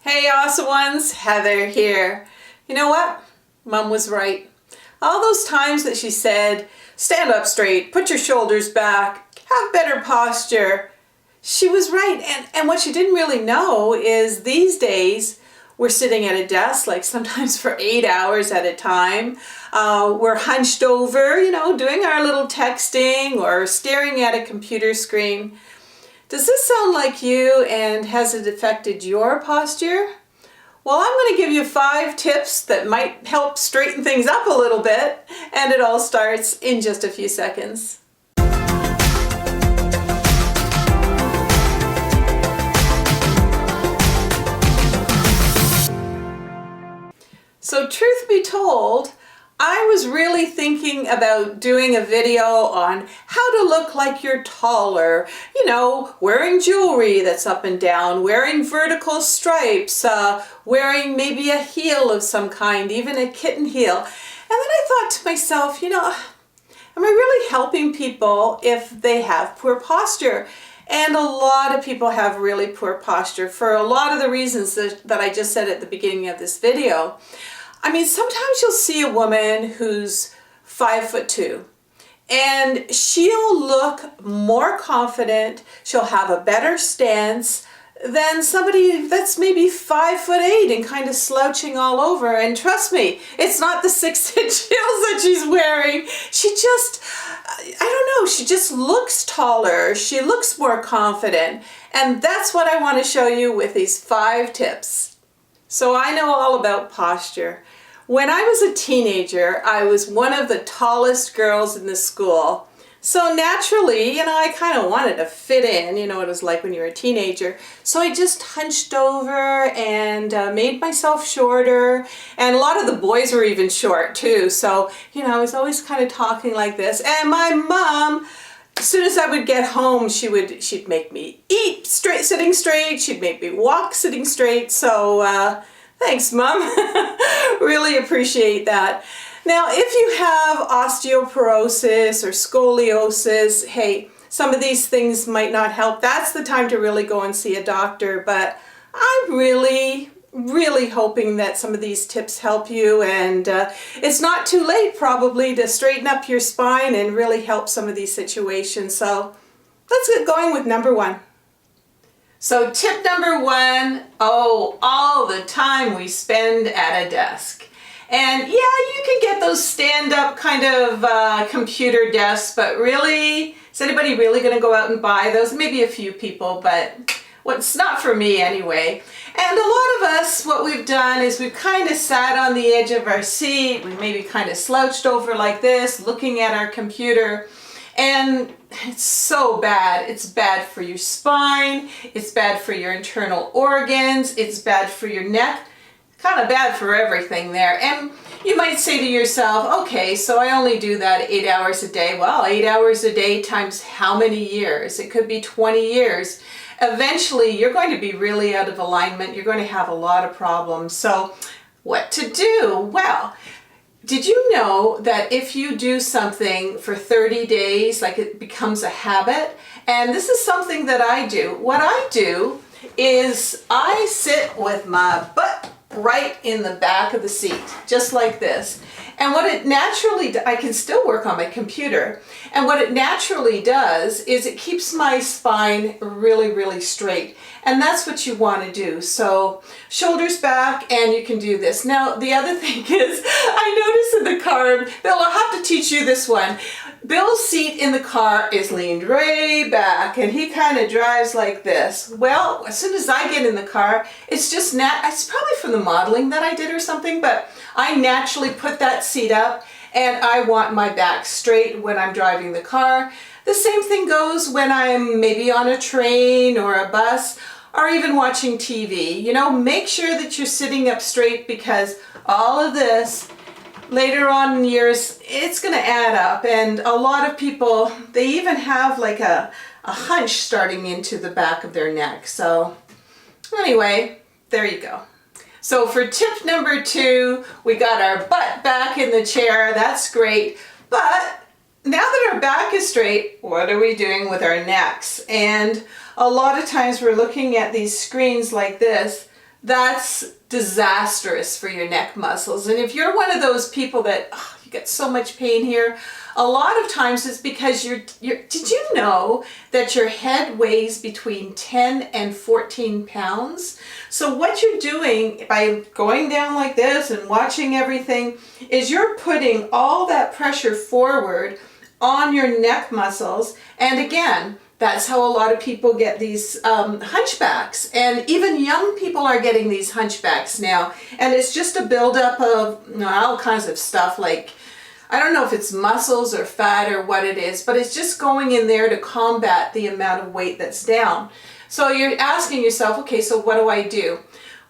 Hey awesome ones, Heather here. You know what? Mom was right. All those times that she said, stand up straight, put your shoulders back, have better posture, she was right. And what she didn't really know is these days we're sitting at a desk like sometimes for 8 hours at a time. We're hunched over, doing our little texting or staring at a computer screen. Does this sound like you, and has it affected your posture? Well, I'm going to give you 5 tips that might help straighten things up a little bit, and it all starts in just a few seconds. So truth be told, I was really thinking about doing a video on how to look like you're taller, wearing jewelry that's up and down, wearing vertical stripes, wearing maybe a heel of some kind, even a kitten heel. And then I thought to myself, am I really helping people if they have poor posture? And a lot of people have really poor posture for a lot of the reasons that I just said at the beginning of this video. I mean, sometimes you'll see a woman who's 5'2", and she'll look more confident, she'll have a better stance than somebody that's maybe 5'8" and kind of slouching all over. And trust me, it's not the 6-inch heels that she's wearing. She just, she just looks taller, she looks more confident. And that's what I want to show you with these 5 tips. So I know all about posture. When I was a teenager, I was one of the tallest girls in the school. So naturally, I kind of wanted to fit in, what it was like when you were a teenager. So I just hunched over and made myself shorter. And a lot of the boys were even short too. So, I was always kind of talking like this. And my mom, as soon as I would get home, she'd make me eat straight, sitting straight. She'd make me walk sitting straight. So thanks, Mom. Really appreciate that. Now, if you have osteoporosis or scoliosis, hey, some of these things might not help. That's the time to really go and see a doctor. But I'm really hoping that some of these tips help you, and it's not too late probably to straighten up your spine and really help some of these situations. So let's get going with number 1. So tip number 1, all the time we spend at a desk. And yeah, you can get those stand-up kind of computer desks, but really, is anybody really going to go out and buy those? Maybe a few people, but it's not for me anyway. And a lot of us, what we've done is we've kind of sat on the edge of our seat, we maybe kind of slouched over like this, looking at our computer. And it's so bad. It's bad for your spine, it's bad for your internal organs, it's bad for your neck, kind of bad for everything there. And you might say to yourself, okay, so I only do that 8 hours a day. Well, 8 hours a day times how many years? It could be 20 years. Eventually, you're going to be really out of alignment. You're going to have a lot of problems. So what to do? Well, did you know that if you do something for 30 days, like it becomes a habit? And this is something that I do. What I do is I sit with my butt right in the back of the seat, just like this. And what it naturally, I can still work on my computer, and what it naturally does is it keeps my spine really straight. And that's what you want to do. So shoulders back, and you can do this. Now, the other thing is, I notice in the car, Bill, I'll have to teach you this one. Bill's seat in the car is leaned way back, and he kind of drives like this. Well, as soon as I get in the car, it's just it's probably from the modeling that I did or something, but I naturally put that seat up, and I want my back straight when I'm driving the car. The same thing goes when I'm maybe on a train or a bus or even watching TV. Make sure that you're sitting up straight, because all of this later on in years, it's going to add up. And a lot of people, they even have like a hunch starting into the back of their neck. So anyway, there you go. So for tip number 2, we got our butt back in the chair. That's great. But now that our back is straight, what are we doing with our necks? And a lot of times we're looking at these screens like this, that's disastrous for your neck muscles. And if you're one of those people that you get so much pain here, a lot of times it's because did you know that your head weighs between 10 and 14 pounds? So what you're doing by going down like this and watching everything is you're putting all that pressure forward on your neck muscles. And again, that's how a lot of people get these hunchbacks. And even young people are getting these hunchbacks now. And it's just a buildup of all kinds of stuff, like, I don't know if it's muscles or fat or what it is, but it's just going in there to combat the amount of weight that's down. So you're asking yourself, okay, so what do I do?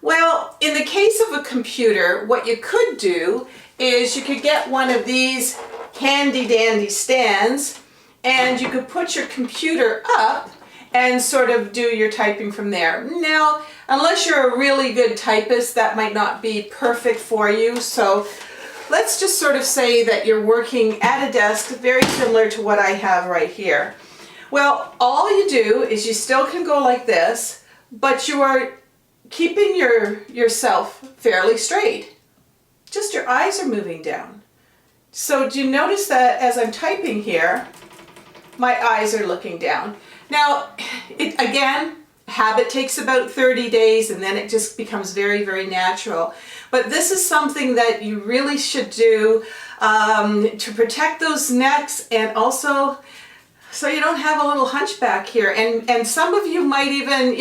Well, in the case of a computer, what you could do is you could get one of these handy dandy stands, and you could put your computer up and sort of do your typing from there. Now, unless you're a really good typist, that might not be perfect for you. So let's just sort of say that you're working at a desk very similar to what I have right here. Well, all you do is you still can go like this, but you are keeping yourself fairly straight. Just your eyes are moving down. So do you notice that as I'm typing here, my eyes are looking down? Now, again, habit takes about 30 days and then it just becomes very, very natural. But this is something that you really should do to protect those necks, and also so you don't have a little hunchback here. And some of you might even,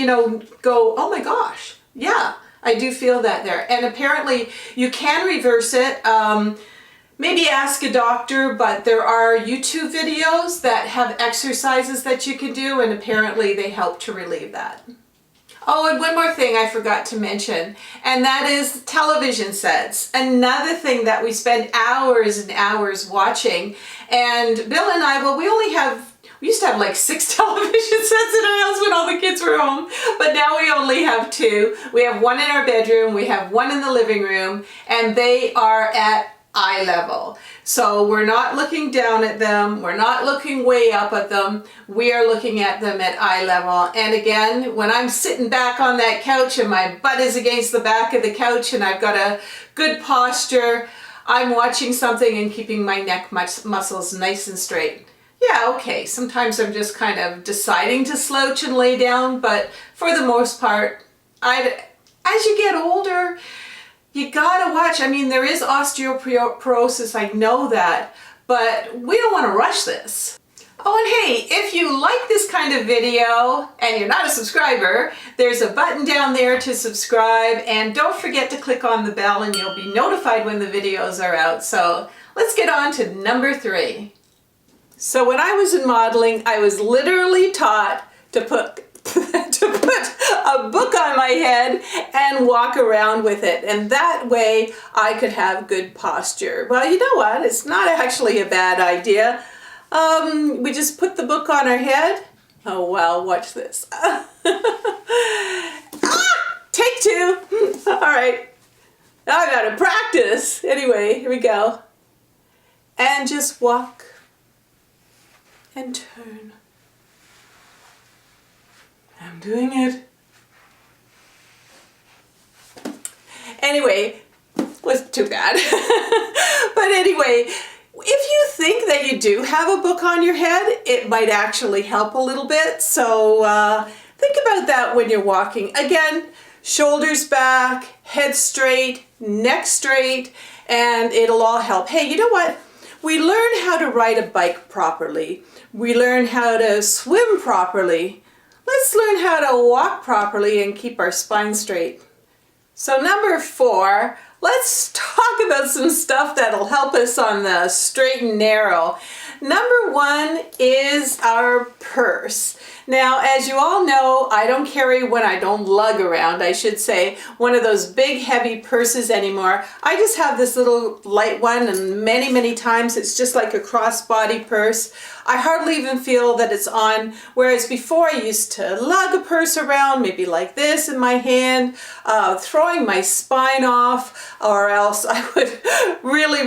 go, oh my gosh, yeah, I do feel that there. And apparently you can reverse it. Maybe ask a doctor, but there are YouTube videos that have exercises that you can do, and apparently they help to relieve that. Oh, and one more thing I forgot to mention, and that is television sets. Another thing that we spend hours and hours watching. And Bill and I, well, we used to have like 6 television sets in our house when all the kids were home, but now we only have 2. We have one in our bedroom, we have one in the living room, and they are at eye level. So we're not looking down at them, we're not looking way up at them, we are looking at them at eye level. And again, when I'm sitting back on that couch and my butt is against the back of the couch and I've got a good posture, I'm watching something and keeping my neck muscles nice and straight. Yeah, okay, sometimes I'm just kind of deciding to slouch and lay down, but for the most part, as you get older, you gotta watch. I mean, there is osteoporosis, I know that, but we don't want to rush this. Oh, and hey, if you like this kind of video and you're not a subscriber, there's a button down there to subscribe, and don't forget to click on the bell and you'll be notified when the videos are out. So let's get on to number 3. So when I was in modeling, I was literally taught to put a book on my head and walk around with it, and that way I could have good posture. Well, you know what? It's not actually a bad idea. We just put the book on our head. Oh wow, watch this. Take 2. All right, now I gotta practice. Anyway, here we go. And just walk and turn. I'm doing it. Anyway, wasn't too bad. But anyway, if you think that you do have a book on your head, it might actually help a little bit. So think about that when you're walking. Again, shoulders back, head straight, neck straight, and it'll all help. Hey, you know what? We learn how to ride a bike properly. We learn how to swim properly. Let's learn how to walk properly and keep our spine straight. So number 4, let's talk about some stuff that'll help us on the straight and narrow. Number 1 is our purse. Now, as you all know, I don't carry, when I don't lug around, I should say, one of those big heavy purses anymore. I just have this little light one, and many, many times it's just like a crossbody purse. I hardly even feel that it's on, whereas before I used to lug a purse around, maybe like this in my hand, throwing my spine off, or else I would really,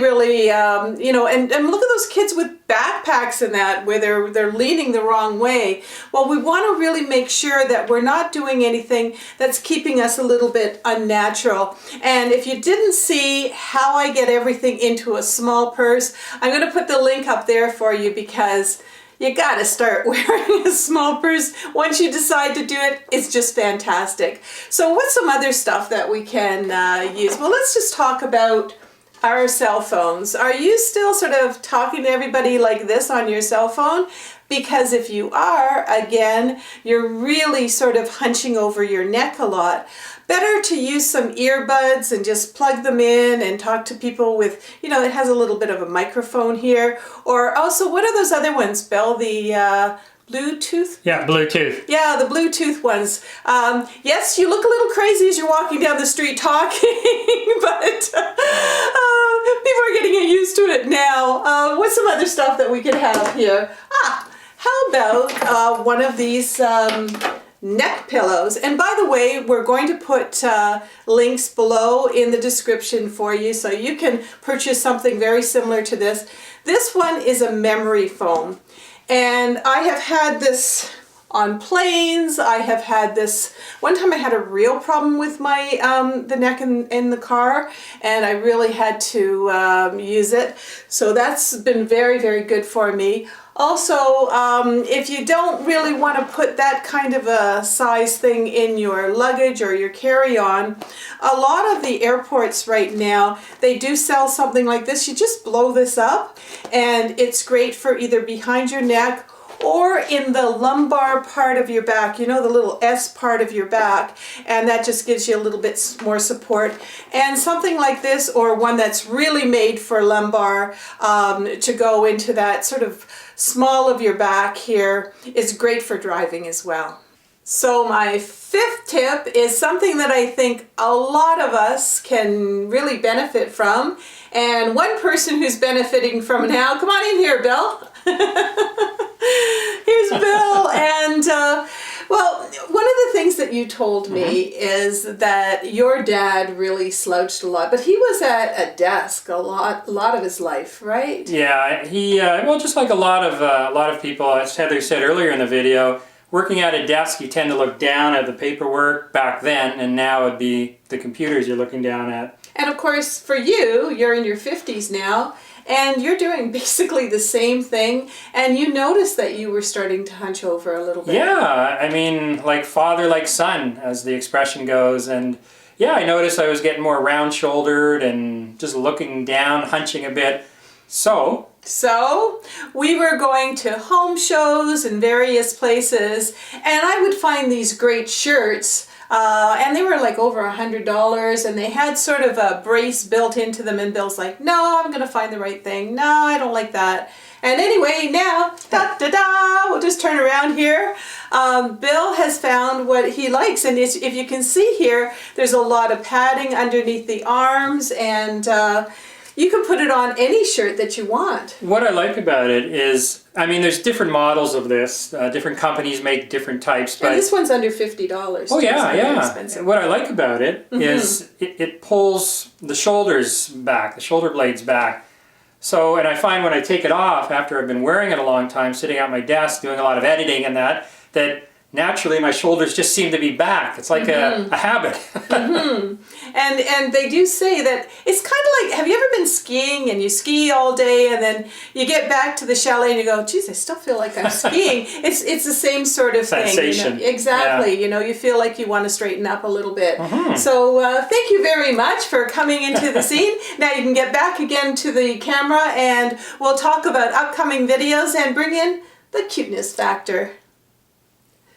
and look at those kids with back backpacks and that where they're leaning the wrong way. Well, we want to really make sure that we're not doing anything that's keeping us a little bit unnatural. And if you didn't see how I get everything into a small purse, I'm going to put the link up there for you, because you gotta start wearing a small purse. Once you decide to do it, it's just fantastic. So what's some other stuff that we can use? Well, let's just talk about our cell phones. Are you still sort of talking to everybody like this on your cell phone? Because if you are, again, you're really sort of hunching over your neck a lot. Better to use some earbuds and just plug them in and talk to people with, you know, it has a little bit of a microphone here. Or also, what are those other ones, Bill? The Bluetooth? Yeah, Bluetooth. Yeah, the Bluetooth ones. Yes, you look a little crazy as you're walking down the street talking, but people are getting used to it now. What's some other stuff that we could have here? How about one of these neck pillows? And by the way, we're going to put links below in the description for you, so you can purchase something very similar to this. This one is a memory foam. And I have had this on planes. I have had this, one time I had a real problem with my the neck in the car, and I really had to use it. So that's been very, very good for me. Also, if you don't really want to put that kind of a size thing in your luggage or your carry-on, a lot of the airports right now, they do sell something like this. You just blow this up, and it's great for either behind your neck or in the lumbar part of your back, you know, the little S part of your back, and that just gives you a little bit more support. And something like this, or one that's really made for lumbar, to go into that sort of small of your back here, is great for driving as well. So my fifth tip is something that I think a lot of us can really benefit from, and one person who's benefiting from it now, come on in here, Bill. Here's Bill, and well, one of the things that you told me is that your dad really slouched a lot, but he was at a desk a lot of his life, right? Yeah, he well, just like a lot of people, as Heather said earlier in the video, working at a desk, you tend to look down at the paperwork back then, and now it'd be the computers you're looking down at. And of course, for you, you're in your 50s now, and you're doing basically the same thing, and you noticed that you were starting to hunch over a little bit. Yeah, I mean, like father, like son, as the expression goes, and yeah, I noticed I was getting more round-shouldered and just looking down, hunching a bit. So we were going to home shows and various places, and I would find these great shirts, and they were like over $100, and they had sort of a brace built into them, and Bill's like, no, I'm going to find the right thing. No, I don't like that. And anyway, now, we'll just turn around here. Bill has found what he likes, and if you can see here, there's a lot of padding underneath the arms, and you can put it on any shirt that you want. What I like about it is, I mean, there's different models of this. Different companies make different types. But and this one's under $50. Oh yeah, yeah. What I like about it is it pulls the shoulders back, the shoulder blades back. So, and I find when I take it off after I've been wearing it a long time, sitting at my desk doing a lot of editing and that naturally my shoulders just seem to be back. It's like a habit. And they do say that it's kind of like, have you ever been skiing and you ski all day and then you get back to the chalet and you go, geez, I still feel like I'm skiing. It's the same sort of sensation. Thing. You know? Exactly. Yeah. You know, you feel like you want to straighten up a little bit. So thank you very much for coming into the scene. Now you can get back again to the camera and we'll talk about upcoming videos and bring in the cuteness factor.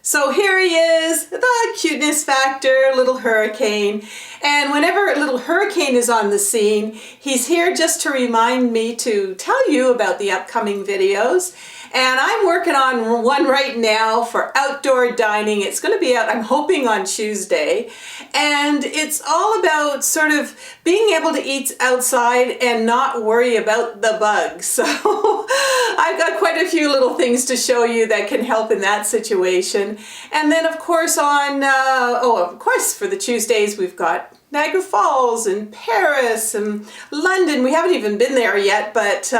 So here he is, the cuteness factor, little hurricane. And whenever a little hurricane is on the scene, he's here just to remind me to tell you about the upcoming videos. And I'm working on one right now for outdoor dining. It's going to be out, I'm hoping, on Tuesday. And it's all about sort of being able to eat outside and not worry about the bugs. So I've got quite a few little things to show you that can help in that situation. And then of course for the Tuesdays we've got Niagara Falls and Paris and London. We haven't even been there yet, but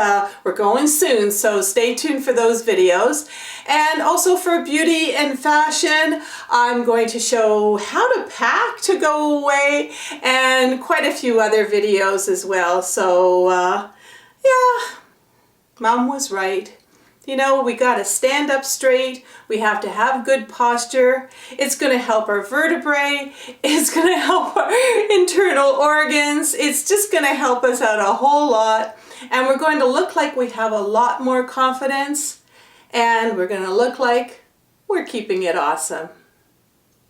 we're going soon, so stay tuned for those videos. And also for beauty and fashion, I'm going to show how to pack to go away and quite a few other videos as well. So yeah, Mom was right. You know, we got to stand up straight. We have to have good posture. It's going to help our vertebrae. It's going to help our internal organs. It's just going to help us out a whole lot. And we're going to look like we have a lot more confidence. And we're going to look like we're keeping it awesome.